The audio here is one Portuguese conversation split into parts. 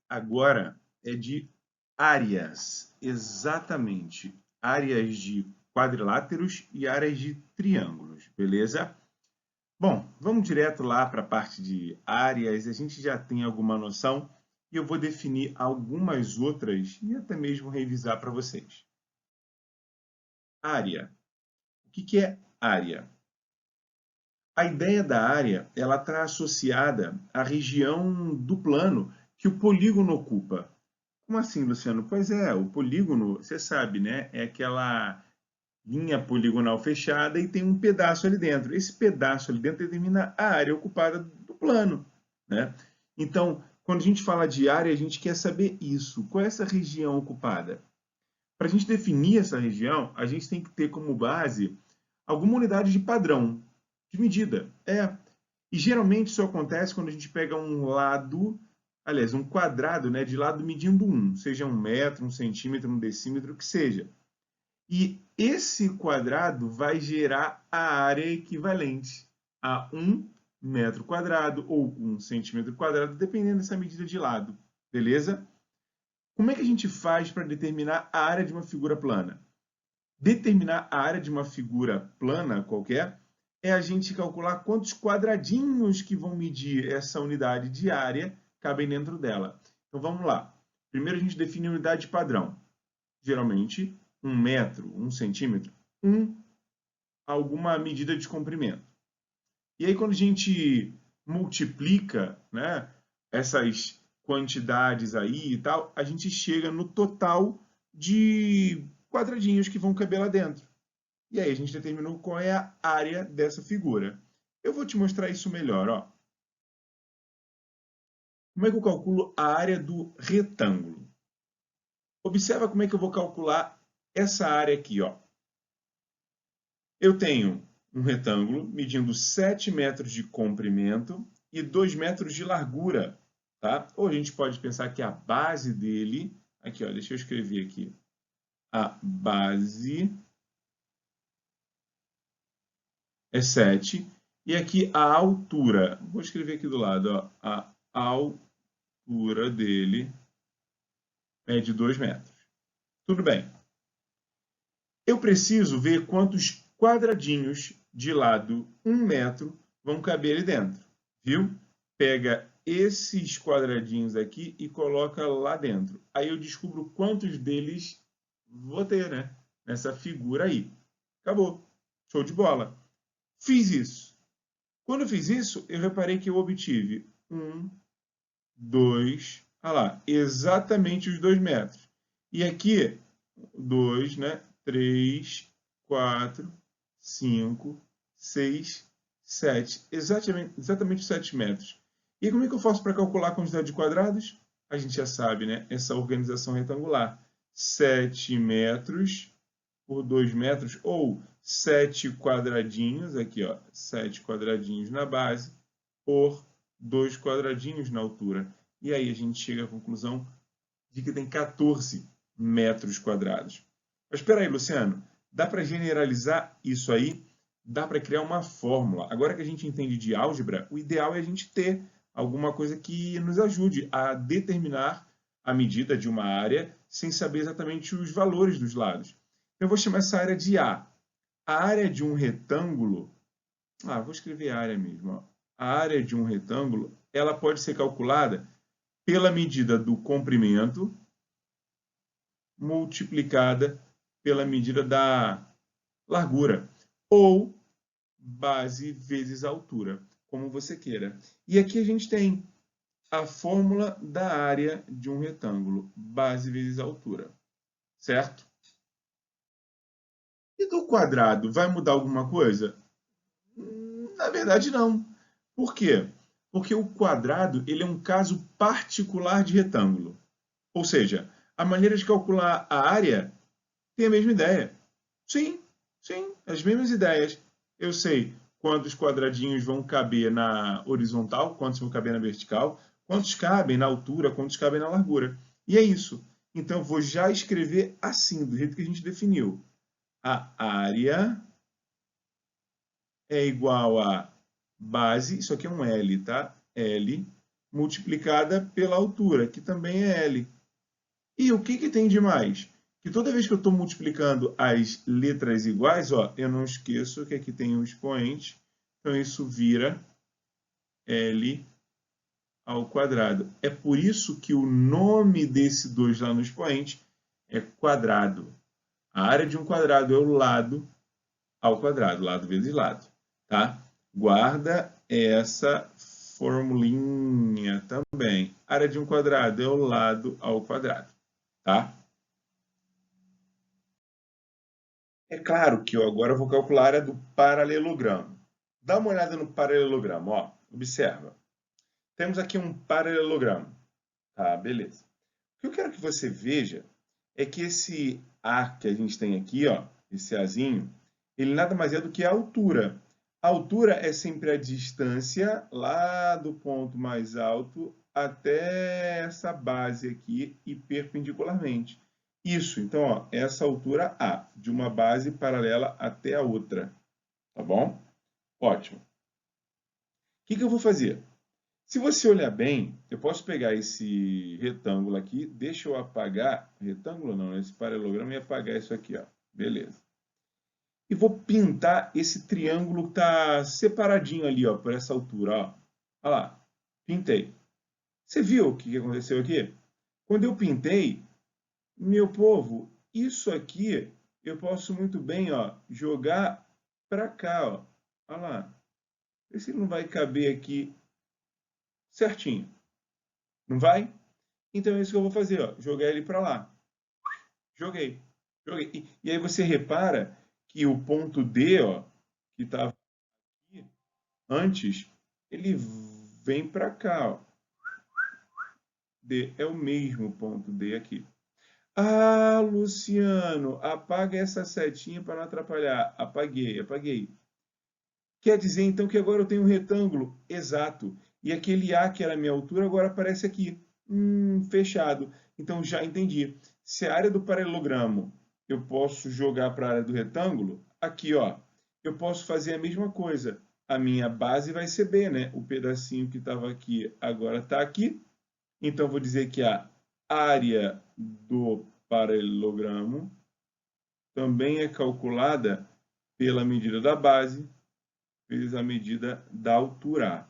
agora é de áreas, exatamente. Áreas de quadriláteros e áreas de triângulos, beleza? Bom, vamos direto lá para a parte de áreas. A gente já tem alguma noção e eu vou definir algumas outras e até mesmo revisar para vocês. Área. O que é área? A ideia da área, ela está associada à região do plano que o polígono ocupa. Como assim, Luciano? Pois é, o polígono, você sabe, né? É aquela linha poligonal fechada e tem um pedaço ali dentro. Esse pedaço ali dentro determina a área ocupada do plano, né? Então, quando a gente fala de área, a gente quer saber isso. Qual é essa região ocupada? Para a gente definir essa região, a gente tem que ter como base alguma unidade de padrão, de medida. E geralmente isso acontece quando a gente pega um lado, aliás, um quadrado, né, de lado medindo seja 1 metro, 1 centímetro, 1 decímetro, o que seja. E esse quadrado vai gerar a área equivalente a 1 metro quadrado ou 1 centímetro quadrado, dependendo dessa medida de lado. Beleza? Como é que a gente faz para determinar a área de uma figura plana? Determinar a área de uma figura plana qualquer é a gente calcular quantos quadradinhos que vão medir essa unidade de área cabem dentro dela. Então vamos lá. Primeiro a gente define a unidade padrão. Geralmente 1 metro, 1 centímetro, alguma medida de comprimento. E aí quando a gente multiplica, né, essas quantidades aí e tal, a gente chega no total de quadradinhos que vão caber lá dentro. E aí a gente determinou qual é a área dessa figura. Eu vou te mostrar isso melhor, ó. Como é que eu calculo a área do retângulo? Observa como é que eu vou calcular essa área aqui, ó. Eu tenho um retângulo medindo 7 metros de comprimento e 2 metros de largura, tá? Ou a gente pode pensar que a base dele, aqui, ó, deixa eu escrever aqui. A base é 7 e aqui a altura, vou escrever aqui do lado, ó, a altura dele é de 2 metros. Tudo bem. Eu preciso ver quantos quadradinhos de lado 1 metro vão caber ali dentro, viu? Pega esses quadradinhos aqui e coloca lá dentro. Aí eu descubro quantos deles vou ter, né? Nessa figura aí. Acabou. Show de bola. Fiz isso. Quando eu fiz isso, eu reparei que eu obtive 2, olha lá, exatamente os 2 metros. E aqui, 2, né? 3, 4, 5, 6, 7. Exatamente os 7 metros. E como é que eu faço para calcular a quantidade de quadrados? A gente já sabe, né? Essa organização retangular. 7 metros por 2 metros, ou 7 quadradinhos, aqui, ó, 7 quadradinhos na base, por 2 quadradinhos na altura. E aí a gente chega à conclusão de que tem 14 metros quadrados. Mas espera aí, Luciano, dá para generalizar isso aí? Dá para criar uma fórmula. Agora que a gente entende de álgebra, o ideal é a gente ter alguma coisa que nos ajude a determinar a medida de uma área sem saber exatamente os valores dos lados. Eu vou chamar essa área de A. A área de um retângulo, vou escrever área mesmo, ó. A área de um retângulo, ela pode ser calculada pela medida do comprimento multiplicada pela medida da largura, ou base vezes altura, como você queira. E aqui a gente tem a fórmula da área de um retângulo, base vezes altura, certo? E do quadrado, vai mudar alguma coisa? Na verdade, não. Por quê? Porque o quadrado ele é um caso particular de retângulo. Ou seja, a maneira de calcular a área tem a mesma ideia. Sim, sim, as mesmas ideias. Eu sei quantos quadradinhos vão caber na horizontal, quantos vão caber na vertical, quantos cabem na altura, quantos cabem na largura. E é isso. Então, eu vou já escrever assim, do jeito que a gente definiu. A área é igual a base, isso aqui é um L, tá? L multiplicada pela altura, que também é L. E o que tem de mais? Que toda vez que eu estou multiplicando as letras iguais, ó, eu não esqueço que aqui tem um expoente, então isso vira L ao quadrado. É por isso que o nome desse 2 lá no expoente é quadrado. A área de um quadrado é o lado ao quadrado, lado vezes lado. Tá? Guarda essa formulinha também. A área de um quadrado é o lado ao quadrado. Tá? É claro que eu agora vou calcular a área do paralelogramo. Dá uma olhada no paralelogramo. Ó, observa. Temos aqui um paralelogramo. Tá, beleza. O que eu quero que você veja é que esse A que a gente tem aqui, ó, esse Azinho, ele nada mais é do que a altura. A altura é sempre a distância lá do ponto mais alto até essa base aqui e perpendicularmente. Isso, então, ó, essa altura A, de uma base paralela até a outra. Tá bom? Ótimo. O que eu vou fazer? Se você olhar bem, eu posso pegar esse retângulo aqui, deixa eu apagar, retângulo não, esse paralelogramo e apagar isso aqui, ó. Beleza. E vou pintar esse triângulo que está separadinho ali, ó, por essa altura, ó. Olha lá, pintei. Você viu o que aconteceu aqui? Quando eu pintei, meu povo, isso aqui eu posso muito bem, ó, jogar para cá, ó. Olha lá. Vê se não vai caber aqui certinho. Não vai? Então é isso que eu vou fazer, ó, jogar ele para lá. Joguei. Joguei. E aí você repara que o ponto D, ó, que estava aqui antes, ele vem para cá, ó. D é o mesmo ponto D aqui. Ah, Luciano, apaga essa setinha para não atrapalhar. Apaguei, apaguei. Quer dizer então que agora eu tenho um retângulo? Exato. E aquele A que era a minha altura agora aparece aqui. Fechado. Então já entendi. Se a área do paralelogramo eu posso jogar para a área do retângulo, aqui ó, eu posso fazer a mesma coisa. A minha base vai ser B, né? O pedacinho que estava aqui agora está aqui. Então vou dizer que a área do paralelogramo também é calculada pela medida da base vezes a medida da altura.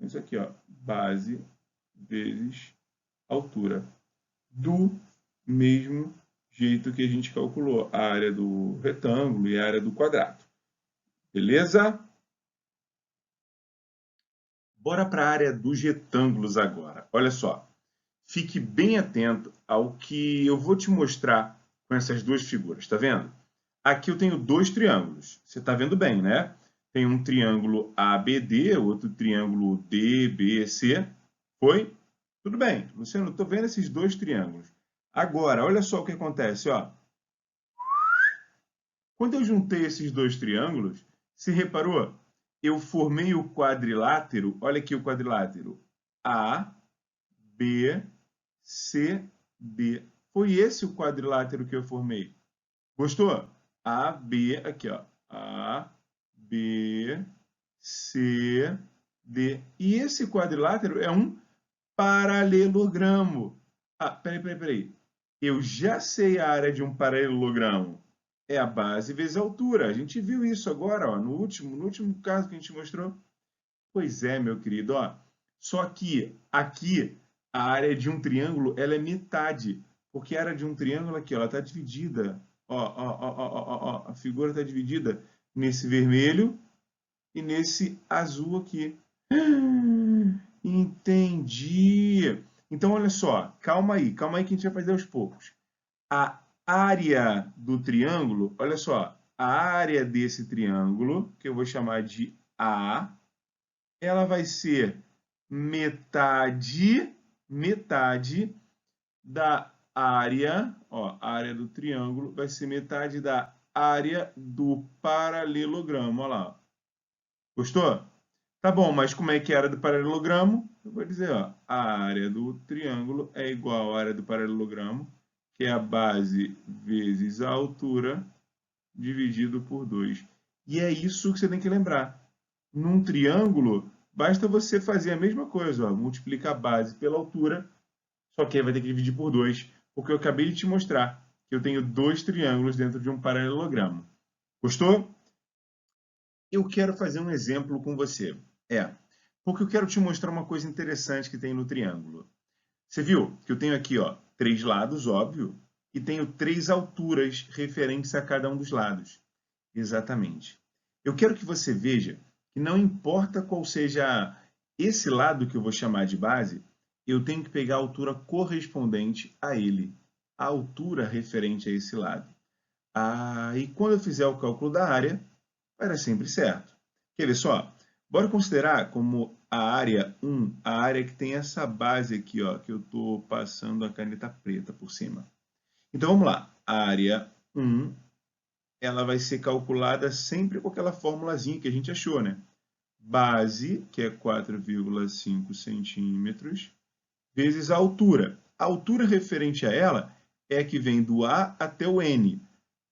Isso aqui, ó, base vezes altura. Do mesmo jeito que a gente calculou a área do retângulo e a área do quadrado. Beleza? Bora para a área dos retângulos agora. Olha só, fique bem atento ao que eu vou te mostrar com essas duas figuras, tá vendo? Aqui eu tenho dois triângulos. Você está vendo bem, né? Tem um triângulo ABD, outro triângulo DBC. Foi? Tudo bem. Luciano, estou vendo esses dois triângulos. Agora, olha só o que acontece. Ó. Quando eu juntei esses dois triângulos, você reparou? Eu formei o quadrilátero. Olha aqui o quadrilátero. A, B, C, D. Foi esse o quadrilátero que eu formei. Gostou? A, B, aqui, ó. A, B, C, D. E esse quadrilátero é um paralelogramo. Ah, peraí. Eu já sei a área de um paralelogramo. É a base vezes a altura. A gente viu isso agora, ó, no último caso que a gente mostrou. Pois é, meu querido. Ó. Só que aqui a área de um triângulo ela é metade. Porque a área de um triângulo aqui, ela está dividida. Ó, a figura está dividida nesse vermelho e nesse azul aqui. Entendi. Então, olha só, calma aí que a gente vai fazer aos poucos. A área do triângulo, olha só, a área desse triângulo, que eu vou chamar de A, ela vai ser metade da área, ó, a área do triângulo vai ser metade da área do paralelogramo, olha lá. Gostou? Tá bom, mas como é que é a área do paralelogramo? Eu vou dizer, ó, a área do triângulo é igual à área do paralelogramo, que é a base vezes a altura, dividido por 2. E é isso que você tem que lembrar. Num triângulo, basta você fazer a mesma coisa, ó, multiplicar a base pela altura, só que aí vai ter que dividir por 2, porque eu acabei de te mostrar que eu tenho dois triângulos dentro de um paralelogramo. Gostou? Eu quero fazer um exemplo com você. Porque eu quero te mostrar uma coisa interessante que tem no triângulo. Você viu que eu tenho aqui, ó, 3 lados, óbvio, e tenho 3 alturas referentes a cada um dos lados. Exatamente. Eu quero que você veja que não importa qual seja esse lado que eu vou chamar de base, eu tenho que pegar a altura correspondente a ele, a altura referente a esse lado. E quando eu fizer o cálculo da área, vai dar sempre certo. Quer ver só? Bora considerar como a área 1, a área que tem essa base aqui, ó, que eu estou passando a caneta preta por cima. Então vamos lá. A área 1, ela vai ser calculada sempre com aquela formulazinha que a gente achou, né? Base, que é 4,5 centímetros, vezes a altura. A altura referente a ela é a que vem do A até o N,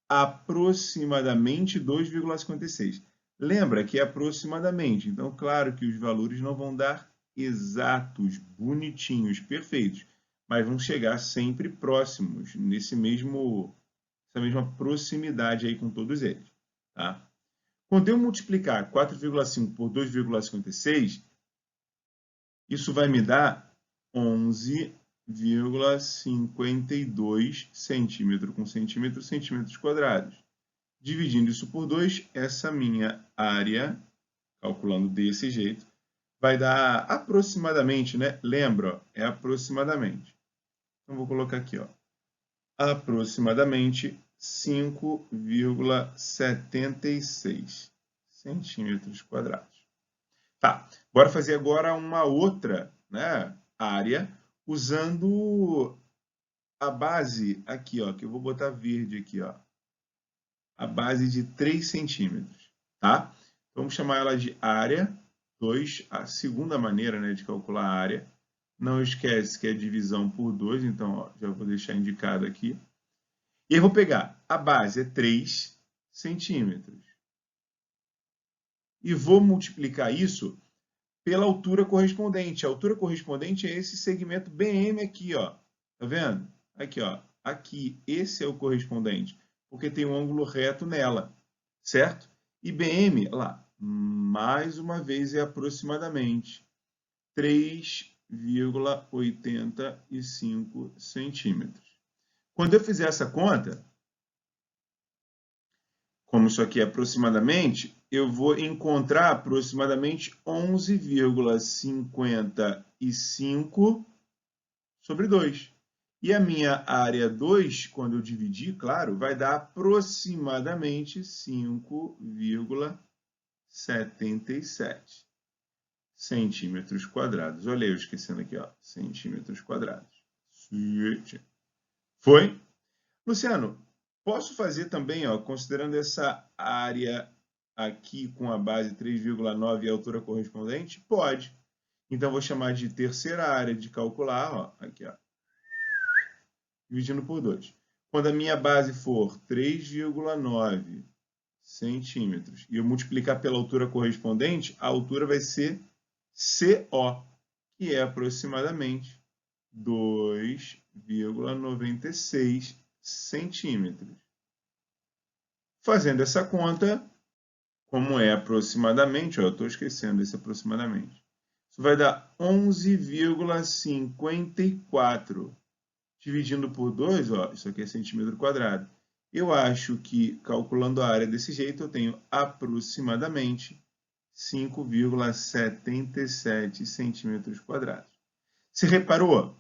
aproximadamente 2,56. Lembra que é aproximadamente, então claro que os valores não vão dar exatos, bonitinhos, perfeitos, mas vão chegar sempre próximos, essa mesma proximidade aí com todos eles. Tá? Quando eu multiplicar 4,5 por 2,56, isso vai me dar 11,52 centímetro com centímetro, centímetros quadrados. Dividindo isso por 2, essa minha área, calculando desse jeito, vai dar aproximadamente, né? Lembra, ó, é aproximadamente. Então, vou colocar aqui, ó, aproximadamente 5,76 centímetros quadrados. Tá, bora fazer agora uma outra, né, área, usando a base aqui, ó, que eu vou botar verde aqui, ó, a base de 3 centímetros, tá? Vamos chamar ela de área 2, a segunda maneira, né, de calcular a área. Não esquece que é divisão por 2, então ó, já vou deixar indicado aqui. E eu vou pegar, a base é 3 centímetros. E vou multiplicar isso pela altura correspondente. A altura correspondente é esse segmento BM aqui, ó. Tá vendo? Aqui, ó. Aqui, esse é o correspondente, porque tem um ângulo reto nela, certo? E BM, lá, mais uma vez é aproximadamente 3,85 centímetros. Quando eu fizer essa conta, como isso aqui é aproximadamente, eu vou encontrar aproximadamente 11,55 sobre 2. E a minha área 2, quando eu dividir, claro, vai dar aproximadamente 5,77 centímetros quadrados. Olha eu esquecendo aqui, ó, centímetros quadrados. Foi? Luciano, posso fazer também, ó, considerando essa área aqui com a base 3,9 e a altura correspondente? Pode. Então, vou chamar de terceira área de calcular, ó, aqui, ó, dividindo por 2. Quando a minha base for 3,9 centímetros e eu multiplicar pela altura correspondente, a altura vai ser CO, que é aproximadamente 2,96 centímetros. Fazendo essa conta, como é aproximadamente, ó, eu estou esquecendo esse aproximadamente, isso vai dar 11,54. Dividindo por 2, ó, isso aqui é centímetro quadrado. Eu acho que, calculando a área desse jeito, eu tenho aproximadamente 5,77 centímetros quadrados. Você reparou?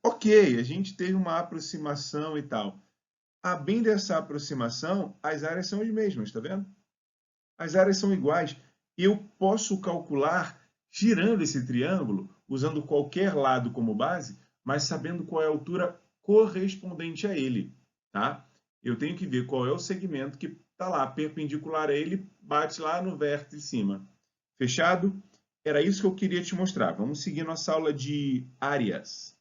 Ok, a gente teve uma aproximação e tal. A bem dessa aproximação, as áreas são as mesmas, tá vendo? As áreas são iguais. Eu posso calcular girando esse triângulo, usando qualquer lado como base, mas sabendo qual é a altura correspondente a ele, tá? Eu tenho que ver qual é o segmento que está lá, perpendicular a ele, bate lá no vértice de cima. Fechado? Era isso que eu queria te mostrar. Vamos seguir nossa aula de áreas.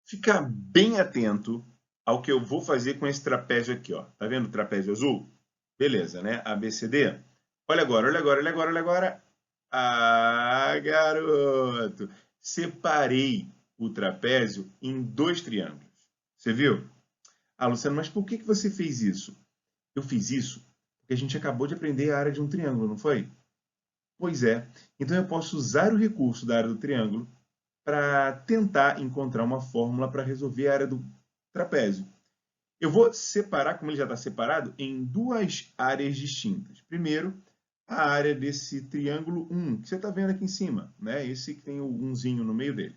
Fica bem atento ao que eu vou fazer com esse trapézio aqui, ó. Tá vendo o trapézio azul? Beleza, né? ABCD. Olha agora, olha agora, olha agora, olha agora. Ah, garoto! Separei o trapézio em dois triângulos. Você viu? Ah, Luciano, mas por que você fez isso? Eu fiz isso porque a gente acabou de aprender a área de um triângulo, não foi? Pois é. Então eu posso usar o recurso da área do triângulo para tentar encontrar uma fórmula para resolver a área do trapézio. Eu vou separar, como ele já está separado, em duas áreas distintas. Primeiro, a área desse triângulo 1, que você está vendo aqui em cima, né? Esse que tem o 1zinho no meio dele.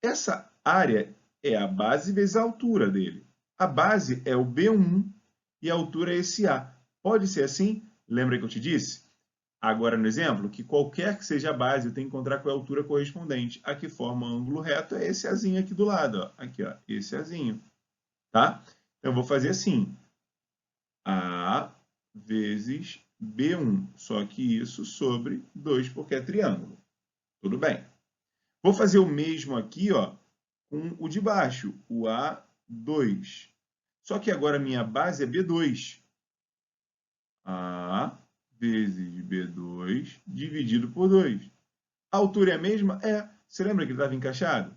Essa área é a base vezes a altura dele. A base é o B1 e a altura é esse A. Pode ser assim? Lembra que eu te disse? Agora, no exemplo, que qualquer que seja a base, eu tenho que encontrar qual é a altura correspondente. A que forma um ângulo reto é esse Azinho aqui do lado. Ó. Aqui, ó, esse Azinho. Tá? Então, eu vou fazer assim. A vezes B1. Só que isso sobre 2, porque é triângulo. Tudo bem. Vou fazer o mesmo aqui, ó, com o de baixo, o A2. Só que agora a minha base é B2. A vezes B2 dividido por 2. A altura é a mesma? É. Você lembra que ele estava encaixado?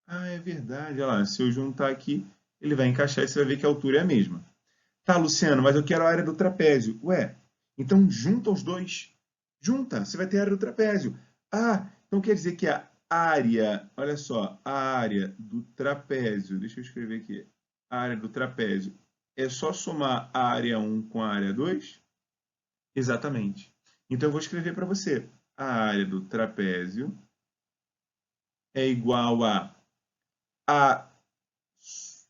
Ah, é verdade. Olha lá, se eu juntar aqui, ele vai encaixar e você vai ver que a altura é a mesma. Tá, Luciano, mas eu quero a área do trapézio. Ué, então junta os dois. Junta, você vai ter a área do trapézio. Ah, então quer dizer que a área, olha só, a área do trapézio, deixa eu escrever aqui, a área do trapézio é só somar a área 1 com a área 2? Exatamente. Então eu vou escrever para você. A área do trapézio é igual a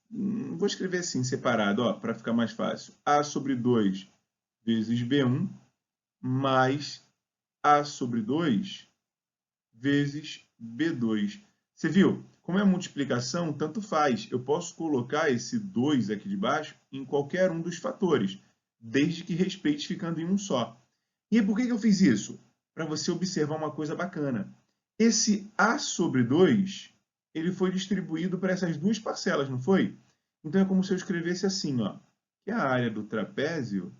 vou escrever assim, separado, ó, para ficar mais fácil. A sobre 2 vezes B1 mais A sobre 2 vezes B2. Você viu? Como é multiplicação, tanto faz. Eu posso colocar esse 2 aqui de baixo em qualquer um dos fatores, desde que respeite ficando em um só. E por que eu fiz isso? Para você observar uma coisa bacana. Esse A sobre 2, ele foi distribuído para essas duas parcelas, não foi? Então é como se eu escrevesse assim, ó, que a área do trapézio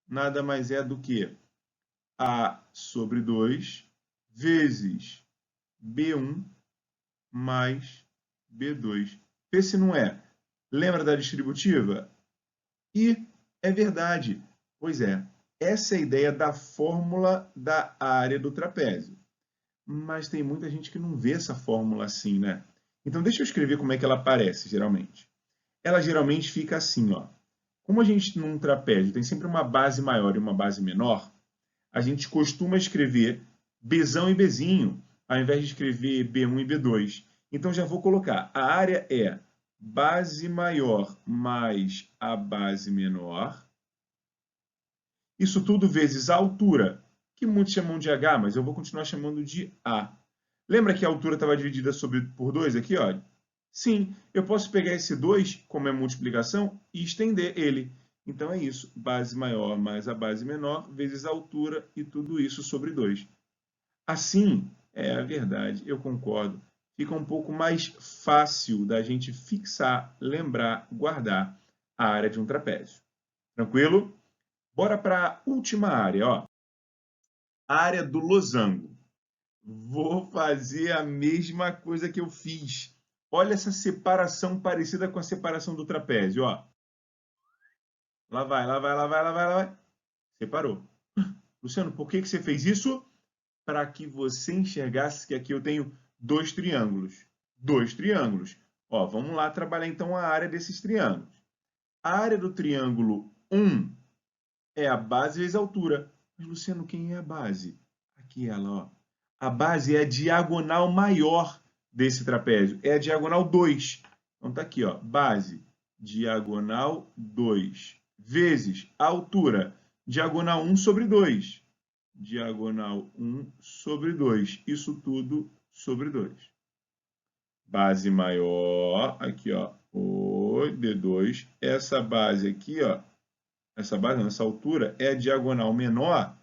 nada mais é do que A sobre 2 vezes B1 mais B2. Vê se não é. Lembra da distributiva? E é verdade. Pois é, essa é a ideia da fórmula da área do trapézio. Mas tem muita gente que não vê essa fórmula assim, né? Então deixa eu escrever como é que ela aparece, geralmente. Ela geralmente fica assim, ó. Como a gente num trapézio tem sempre uma base maior e uma base menor, a gente costuma escrever Bzão e Bzinho, ao invés de escrever B1 e B2. Então já vou colocar, a área é base maior mais a base menor, isso tudo vezes a altura, que muitos chamam de H, mas eu vou continuar chamando de A. Lembra que a altura estava dividida por 2 aqui? Ó? Sim, eu posso pegar esse 2, como é multiplicação, e estender ele. Então é isso, base maior mais a base menor, vezes a altura, e tudo isso sobre 2. Assim, é a verdade, eu concordo. Fica um pouco mais fácil da gente fixar, lembrar, guardar a área de um trapézio. Tranquilo? Bora para a última área, ó. A área do losango. Vou fazer a mesma coisa que eu fiz. Olha essa separação parecida com a separação do trapézio, ó. Lá vai, lá vai, lá vai, lá vai, lá vai. Separou. Luciano, por que você fez isso? Para que você enxergasse que aqui eu tenho dois triângulos. Dois triângulos. Ó, vamos lá trabalhar então a área desses triângulos. A área do triângulo 1 é a base vezes a altura. Mas, Luciano, quem é a base? Aqui ela, ó. A base é a diagonal maior desse trapézio. É a diagonal 2. Então tá aqui, ó. Base, diagonal 2, vezes a altura, diagonal 1 sobre 2. Diagonal 1 sobre 2. Isso tudo sobre 2. Base maior, aqui, ó. O B2. Essa base aqui, ó. Essa base, não, essa altura é a diagonal menor,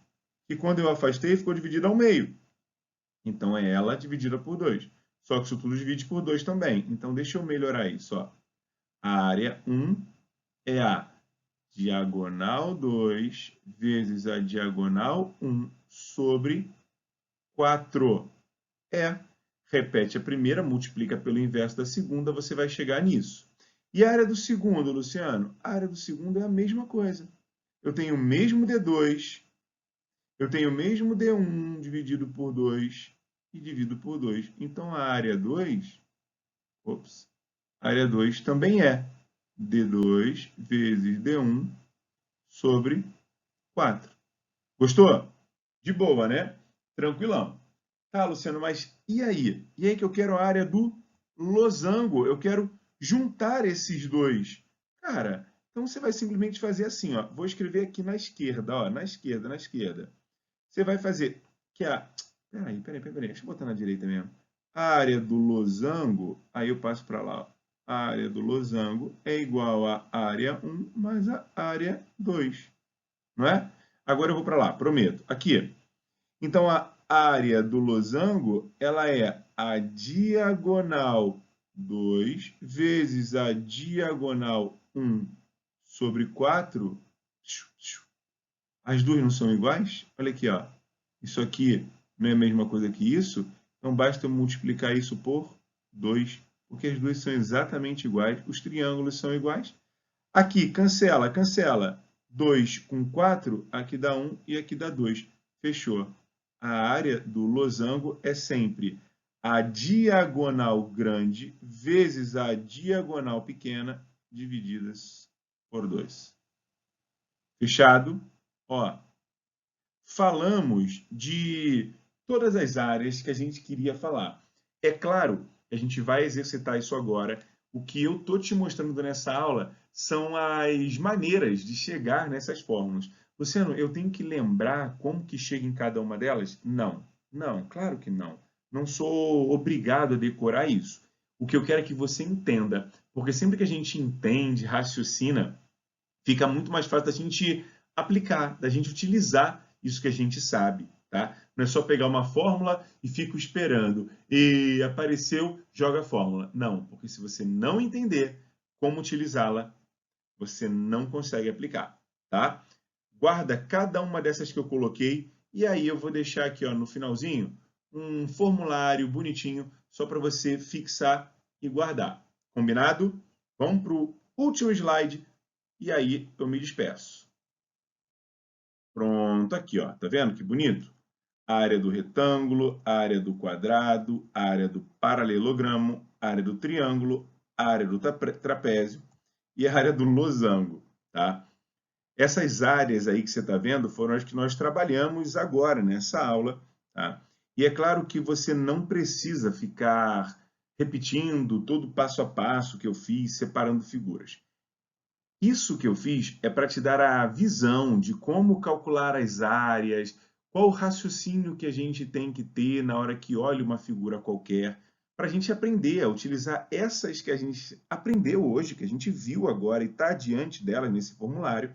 que quando eu afastei ficou dividida ao meio. Então é ela dividida por 2. Só que isso tudo divide por 2 também. Então deixa eu melhorar isso. Ó. A área 1 é a diagonal 2 vezes a diagonal 1 sobre 4. Repete a primeira, multiplica pelo inverso da segunda, você vai chegar nisso. E a área do segundo, Luciano? A área do segundo é a mesma coisa. Eu tenho o mesmo D2, eu tenho o mesmo D1 dividido por 2 e dividido por 2. Então, a área 2, a área 2 também é D2 vezes D1 sobre 4. Gostou? De boa, né? Tranquilão. Tá, Luciano, mas e aí? E aí que eu quero a área do losango. Eu quero juntar esses dois. Cara, então você vai simplesmente fazer assim, ó. Vou escrever aqui na esquerda, ó. Na esquerda, na esquerda. Você vai fazer que a... Peraí. Deixa eu botar na direita mesmo. A área do losango, aí eu passo para lá, ó. A área do losango é igual a área 1 mais a área 2. Não é? Agora eu vou para lá, prometo. Aqui. Então, a área do losango, ela é a diagonal 2 vezes a diagonal 1 sobre 4. As duas não são iguais? Olha aqui, ó. Isso aqui não é a mesma coisa que isso, então basta eu multiplicar isso por 2, porque as duas são exatamente iguais, os triângulos são iguais. Aqui, cancela. 2 com 4, aqui dá 1 e aqui dá 2. Fechou. A área do losango é sempre a diagonal grande vezes a diagonal pequena divididas por 2. Fechado? Ó, falamos de todas as áreas que a gente queria falar. É claro que a gente vai exercitar isso agora. O que eu estou te mostrando nessa aula são as maneiras de chegar nessas fórmulas. Luciano, eu tenho que lembrar como que chega em cada uma delas? Não, claro que não. Não sou obrigado a decorar isso. O que eu quero é que você entenda, porque sempre que a gente entende, raciocina, fica muito mais fácil da gente aplicar, da gente utilizar isso que a gente sabe, tá? Não é só pegar uma fórmula e fico esperando e apareceu, joga a fórmula. Não, porque se você não entender como utilizá-la, você não consegue aplicar, tá? Guarda cada uma dessas que eu coloquei e aí eu vou deixar aqui, ó, no finalzinho um formulário bonitinho só para você fixar e guardar. Combinado? Vamos para o último slide e aí eu me despeço. Pronto, aqui, ó. Tá vendo que bonito? A área do retângulo, a área do quadrado, a área do paralelogramo, a área do triângulo, a área do trapézio e a área do losango, tá? Essas áreas aí que você está vendo foram as que nós trabalhamos agora nessa aula, tá? E é claro que você não precisa ficar repetindo todo o passo a passo que eu fiz, separando figuras. Isso que eu fiz é para te dar a visão de como calcular as áreas, qual o raciocínio que a gente tem que ter na hora que olha uma figura qualquer, para a gente aprender a utilizar essas que a gente aprendeu hoje, que a gente viu agora e está diante dela nesse formulário,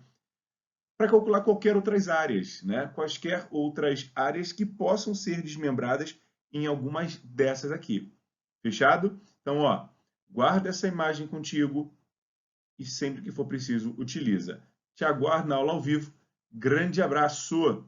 para calcular qualquer outras áreas, né? Quaisquer outras áreas que possam ser desmembradas em algumas dessas aqui. Fechado? Então, ó, guarda essa imagem contigo, e sempre que for preciso, utiliza. Te aguardo na aula ao vivo. Grande abraço!